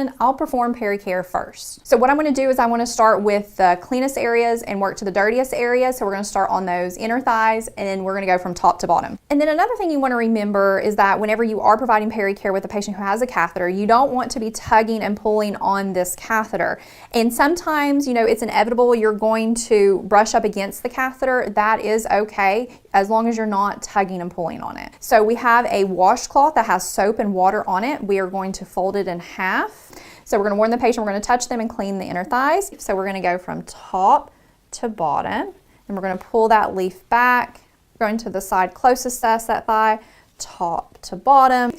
patient, I'll perform peri-care first. So what I'm going to do is I want to start with the cleanest areas and work to the dirtiest areas. So we're going to start on those inner thighs, and then we're going to go from top to bottom. And then another thing you want to remember is that whenever you are providing peri-care with a patient who has a catheter, you don't want to be tugging and pulling on this catheter. And sometimes, you know, it's inevitable you're going to brush up against the catheter. That is okay, as long as you're not tugging and pulling on it. So we have a washcloth that has soap and water on it. We are going to fold it in half. So we're going to warn the patient, we're going to touch them and clean the inner thighs. So we're going to go from top to bottom, and we're going to pull that leaf back, going to the side closest to us, that thigh, top to bottom.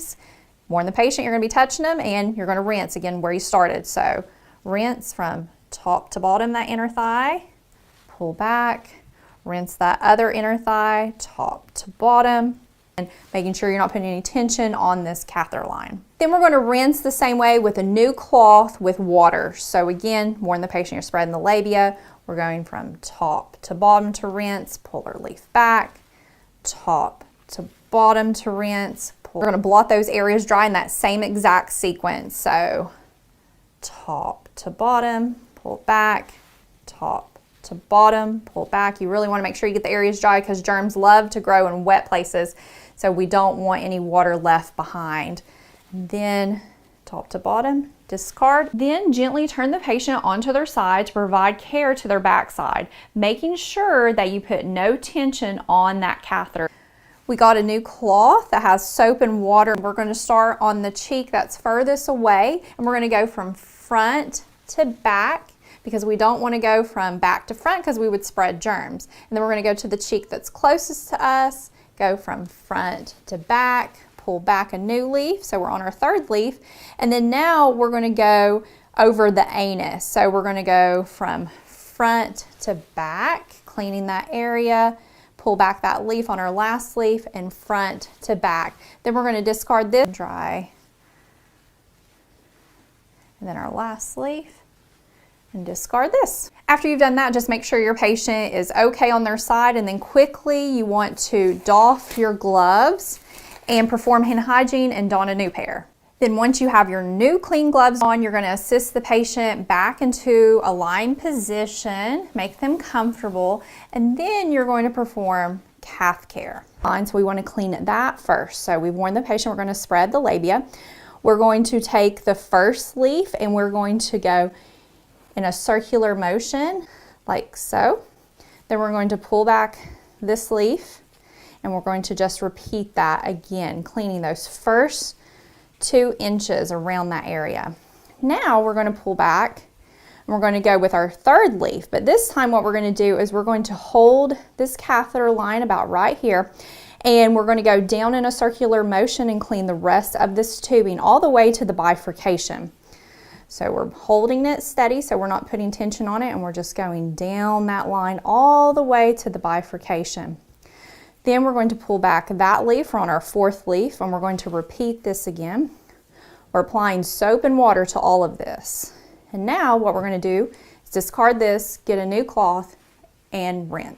Warn the patient you're going to be touching them, and you're going to rinse again where you started. So rinse from top to bottom, that inner thigh, pull back, rinse that other inner thigh, top to bottom, and making sure you're not putting any tension on this catheter line. Then we're going to rinse the same way with a new cloth with water. So again, warn the patient you're spreading the labia. We're going from top to bottom to rinse, pull our leaf back, top to bottom to rinse. We're going to blot those areas dry in that same exact sequence. So top to bottom, pull back, top to bottom, pull back. You really want to make sure you get the areas dry because germs love to grow in wet places. So we don't want any water left behind. Then top to bottom, discard. Then gently turn the patient onto their side to provide care to their backside, making sure that you put no tension on that catheter. We got a new cloth that has soap and water. We're going to start on the cheek that's furthest away, and we're going to go from front to back because we don't want to go from back to front because we would spread germs. And then we're going to go to the cheek that's closest to us, go from front to back, pull back a new leaf. So we're on our third leaf. And then now we're going to go over the anus. So we're going to go from front to back, cleaning that area, pull back that leaf on our last leaf, and front to back. Then we're going to discard this, dry, and then our last leaf, and discard this. After you've done that, just make sure your patient is okay on their side, and then quickly you want to doff your gloves and perform hand hygiene and don a new pair. Then once you have your new clean gloves on, you're going to assist the patient back into a lying position, make them comfortable, and then you're going to perform cath care. So we want to clean that first. So we've warned the patient we're going to spread the labia. We're going to take the first leaf and we're going to go in a circular motion like so. Then we're going to pull back this leaf and we're going to just repeat that again, cleaning those first 2 inches around that area. Now we're going to pull back and we're going to go with our third leaf, but this time what we're going to do is we're going to hold this catheter line about right here, and we're going to go down in a circular motion and clean the rest of this tubing all the way to the bifurcation. So we're holding it steady so we're not putting tension on it, and we're just going down that line all the way to the bifurcation. Then we're going to pull back that leaf. We're on our fourth leaf, and we're going to repeat this again. We're applying soap and water to all of this. And now what we're going to do is discard this, get a new cloth, and rinse.